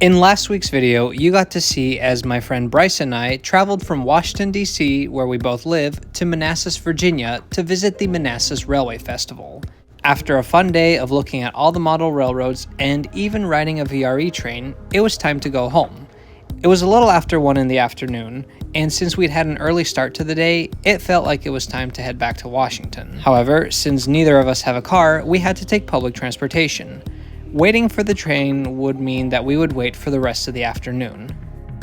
In last week's video, you got to see as my friend Bryce and I traveled from Washington, D.C., where we both live, to Manassas, Virginia to visit the Manassas Railway Festival. After a fun day of looking at all the model railroads and even riding a VRE train, it was time to go home. It was a little after 1 in the afternoon, and since we'd had an early start to the day, it felt like it was time to head back to Washington. However, since neither of us have a car, we had to take public transportation. Waiting for the train would mean that we would wait for the rest of the afternoon.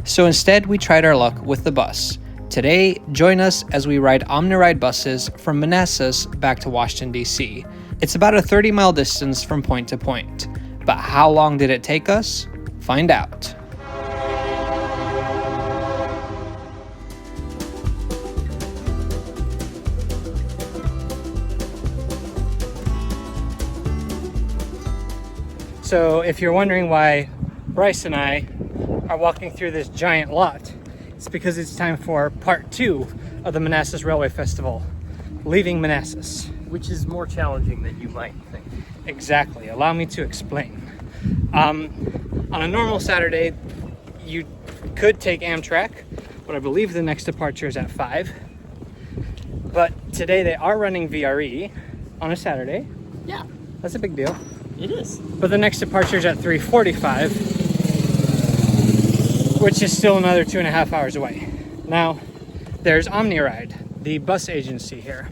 So instead, we tried our luck with the bus. Today, join us as we ride Omniride buses from Manassas back to Washington, D.C. It's about a 30-mile distance from point to point. But how long did it take us? Find out. So if you're wondering why Bryce and I are walking through this giant lot, it's because it's time for part 2 of the Manassas Railway Festival, leaving Manassas. Which is more challenging than you might think. Exactly. Allow me to explain. On a normal Saturday, you could take Amtrak, but I believe the next departure is at 5. But today they are running VRE on a Saturday. Yeah, That's a big deal. it is. But the next departure is at 3:45, which is still another 2.5 hours away. Now, there's Omniride, the bus agency here,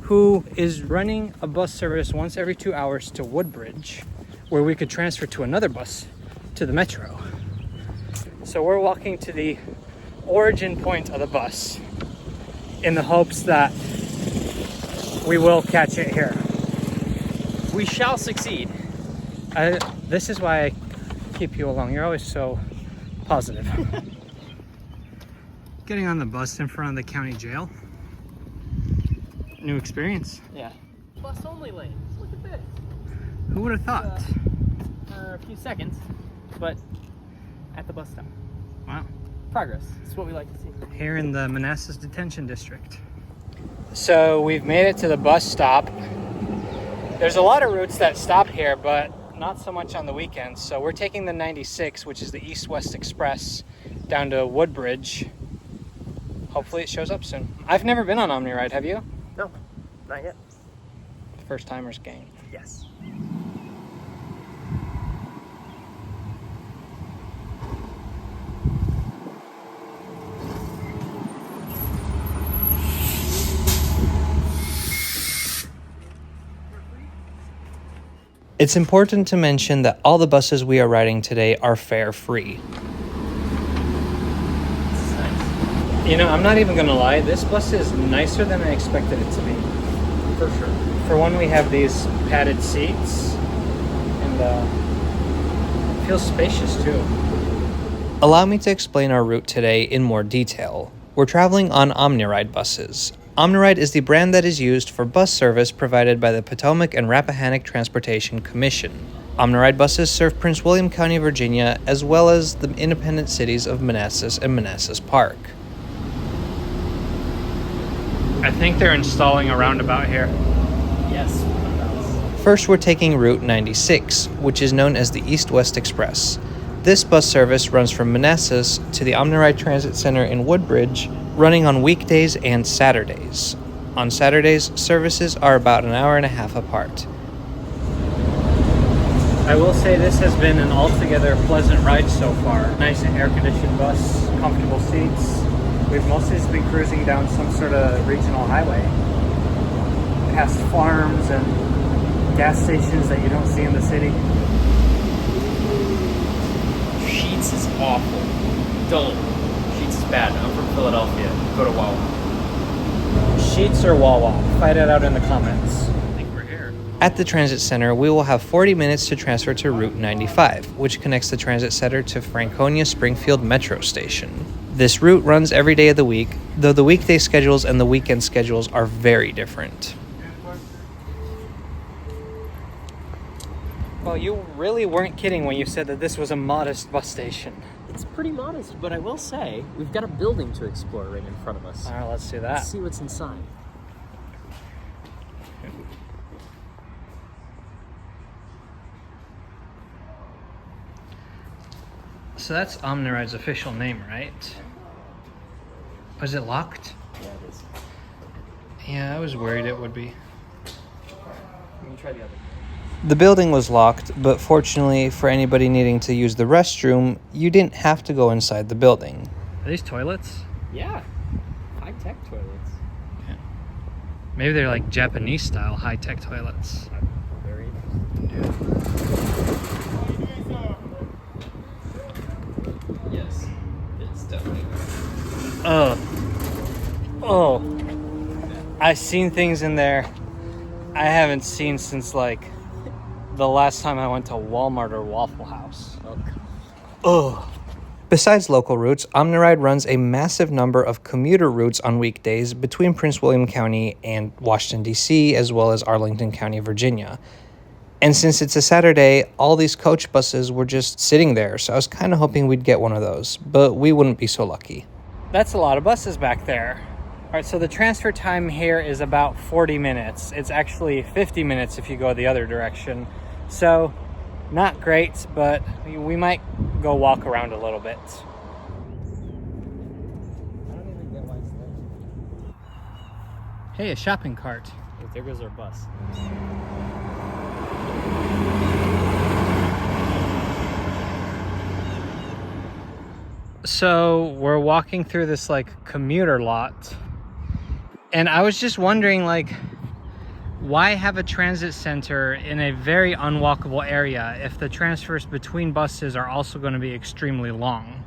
who is running a bus service once every 2 hours to Woodbridge, where we could transfer to another bus to the metro. So we're walking to the origin point of the bus in the hopes that we will catch it here. We shall succeed. This is why I keep you along. You're always so positive. Getting on the bus in front of the county jail. New experience. Yeah. Bus only lanes. Look at this. Who would have thought? For a few seconds, but at the bus stop. Wow. Progress. That's what we like to see. Here in the Manassas Detention District. So we've made it to the bus stop. There's a lot of routes that stop here, but not so much on the weekends. So we're taking the 96, which is the East-West Express, down to Woodbridge. Hopefully it shows up soon. I've never been on Omniride, have you? No, not yet. First timers gang. Yes. It's important to mention that all the buses we are riding today are fare free. Nice. You know, I'm not even gonna lie, this bus is nicer than I expected it to be. For sure. For one, we have these padded seats, and it feels spacious too. Allow me to explain our route today in more detail. We're traveling on Omniride buses. Omniride is the brand that is used for bus service provided by the Potomac and Rappahannock Transportation Commission. Omniride buses serve Prince William County, Virginia, as well as the independent cities of Manassas and Manassas Park. I think they're installing a roundabout here. Yes. First, we're taking Route 96, which is known as the East-West Express. This bus service runs from Manassas to the Omniride Transit Center in Woodbridge, running on weekdays and Saturdays. On Saturdays, services are about an hour and a half apart. I will say this has been an altogether pleasant ride so far. Nice and air-conditioned bus, comfortable seats. We've mostly just been cruising down some sort of regional highway, past farms and gas stations that you don't see in the city. Sheets is awful. Don't. Sheets is bad. I'm from Philadelphia. Go to Wawa. Sheets or Wawa? Fight it out in the comments. I think we're here. At the transit center, we will have 40 minutes to transfer to Route 95, which connects the transit center to Franconia Springfield Metro Station. This route runs every day of the week, though the weekday schedules and the weekend schedules are very different. Well, you really weren't kidding when you said that this was a modest bus station. It's pretty modest, but I will say, we've got a building to explore right in front of us. All right, let's do that. Let's see what's inside. So that's Omniride's official name, right? Was it locked? Yeah, it is. Yeah, I was worried it would be. You can try the other. The building was locked, but fortunately for anybody needing to use the restroom, you didn't have to go inside the building. Are these toilets? Yeah. High-tech toilets. Yeah. Maybe they're like Japanese-style high-tech toilets. Very interesting. Yes. It's definitely. Oh. I've seen things in there I haven't seen since like the last time I went to Walmart or Waffle House. Oh. Besides local routes, Omniride runs a massive number of commuter routes on weekdays between Prince William County and Washington, D.C., as well as Arlington County, Virginia. And since it's a Saturday, all these coach buses were just sitting there, so I was kind of hoping we'd get one of those, but we wouldn't be so lucky. That's a lot of buses back there. All right, so the transfer time here is about 40 minutes. It's actually 50 minutes if you go the other direction. So, not great, but we might go walk around a little bit. I don't even get why it's there. Hey, a shopping cart. Oh, there goes our bus. So, we're walking through this like commuter lot. And I was just wondering, like, why have a transit center in a very unwalkable area if the transfers between buses are also going to be extremely long?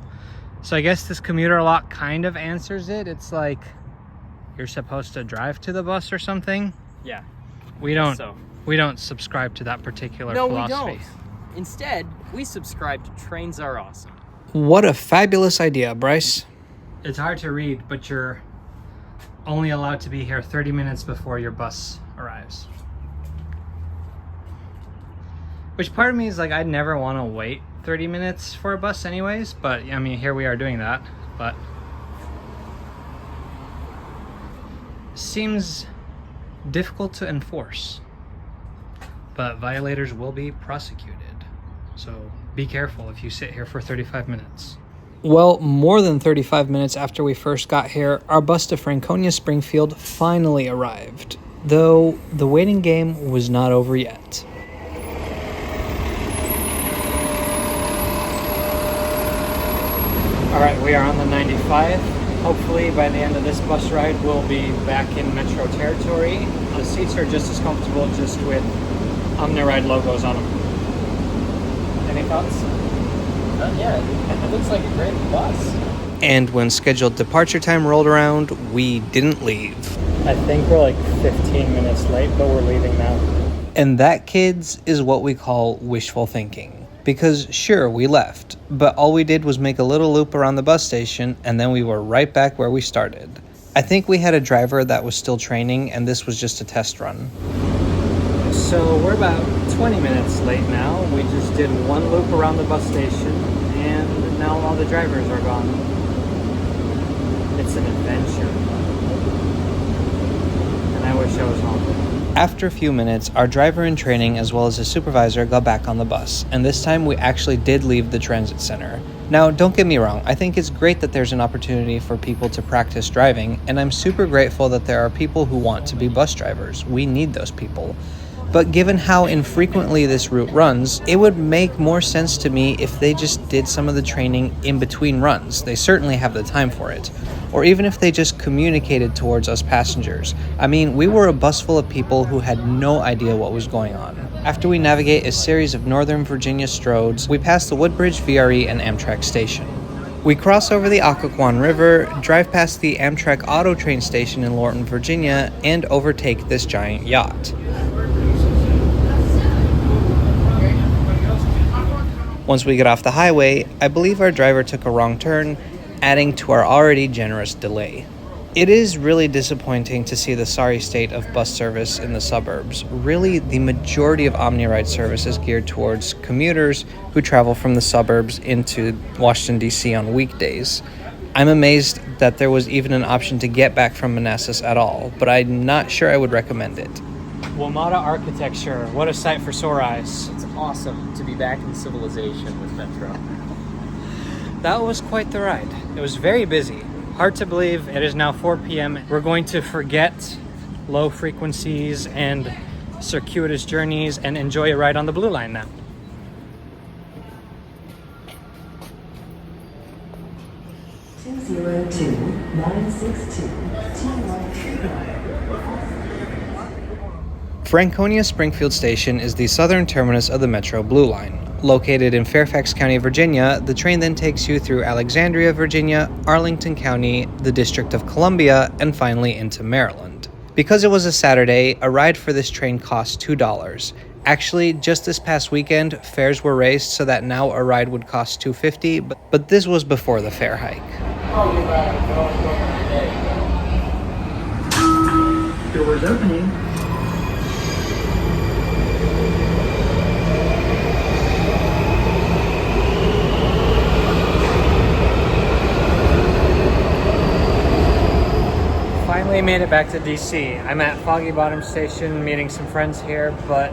So I guess this commuter lot kind of answers it. It's like you're supposed to drive to the bus or something. Yeah. We don't subscribe to that particular philosophy. No, we don't. Instead, we subscribe to trains are awesome. What a fabulous idea, Bryce. It's hard to read, but you're only allowed to be here 30 minutes before your bus arrives. Which part of me is like, I'd never want to wait 30 minutes for a bus anyways, but I mean, here we are doing that, but seems difficult to enforce. But violators will be prosecuted. So be careful if you sit here for 35 minutes. Well, more than 35 minutes after we first got here, our bus to Franconia Springfield finally arrived, though the waiting game was not over yet. All right, we are on the 95. Hopefully by the end of this bus ride, we'll be back in metro territory. The seats are just as comfortable, just with Omniride logos on them. Any thoughts? Yeah, it looks like a great bus. And when scheduled departure time rolled around, we didn't leave. I think we're like 15 minutes late, but we're leaving now. And that, kids, is what we call wishful thinking. Because sure, we left, but all we did was make a little loop around the bus station, and then we were right back where we started. I think we had a driver that was still training, and this was just a test run. So we're about 20 minutes late now. We just did one loop around the bus station, and now all the drivers are gone. It's an adventure. And I wish I was home. After a few minutes, our driver in training as well as his supervisor got back on the bus, and this time we actually did leave the transit center. Now, don't get me wrong, I think it's great that there's an opportunity for people to practice driving, and I'm super grateful that there are people who want to be bus drivers. We need those people. But given how infrequently this route runs, it would make more sense to me if they just did some of the training in between runs. They certainly have the time for it. Or even if they just communicated towards us passengers. I mean, we were a bus full of people who had no idea what was going on. After we navigate a series of Northern Virginia stroads, we pass the Woodbridge, VRE, and Amtrak station. We cross over the Occoquan River, drive past the Amtrak Auto Train station in Lorton, Virginia, and overtake this giant yacht. Once we get off the highway, I believe our driver took a wrong turn, adding to our already generous delay. It is really disappointing to see the sorry state of bus service in the suburbs. Really, the majority of Omniride service is geared towards commuters who travel from the suburbs into Washington, D.C. on weekdays. I'm amazed that there was even an option to get back from Manassas at all, but I'm not sure I would recommend it. WMATA architecture, what a sight for sore eyes. It's awesome to be back in civilization with Metro. That was quite the ride. It was very busy. Hard to believe it is now 4 p.m. We're going to forget low frequencies and circuitous journeys and enjoy a ride on the Blue Line now. Franconia Springfield Station is the southern terminus of the Metro Blue Line. Located in Fairfax County, Virginia, the train then takes you through Alexandria, Virginia, Arlington County, the District of Columbia, and finally into Maryland. Because it was a Saturday, a ride for this train cost $2. Actually, just this past weekend, fares were raised so that now a ride would cost $2.50, but this was before the fare hike. Doors opening. Finally made it back to DC. I'm at Foggy Bottom Station meeting some friends here, but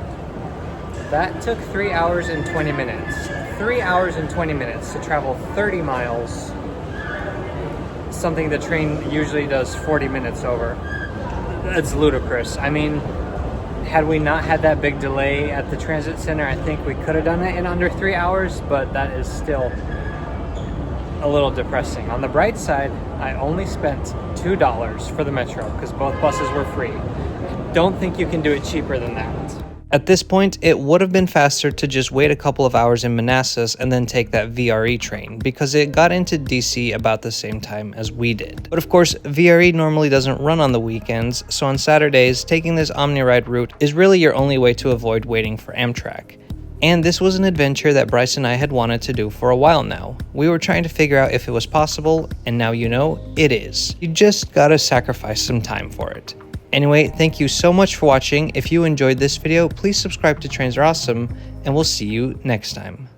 that took 3 hours and 20 minutes. 3 hours and 20 minutes to travel 30 miles. Something the train usually does 40 minutes over. That's ludicrous. I mean, had we not had that big delay at the transit center, I think we could have done it in under 3 hours, but that is still a little depressing. On the bright side, I only spent $2 for the Metro because both buses were free. Don't think you can do it cheaper than that. At this point, it would have been faster to just wait a couple of hours in Manassas and then take that VRE train because it got into DC about the same time as we did. But of course, VRE normally doesn't run on the weekends, so on Saturdays, taking this Omniride route is really your only way to avoid waiting for Amtrak. And this was an adventure that Bryce and I had wanted to do for a while now. We were trying to figure out if it was possible, and now you know, it is. You just gotta sacrifice some time for it. Anyway, thank you so much for watching. If you enjoyed this video, please subscribe to Trains Are Awesome, and we'll see you next time.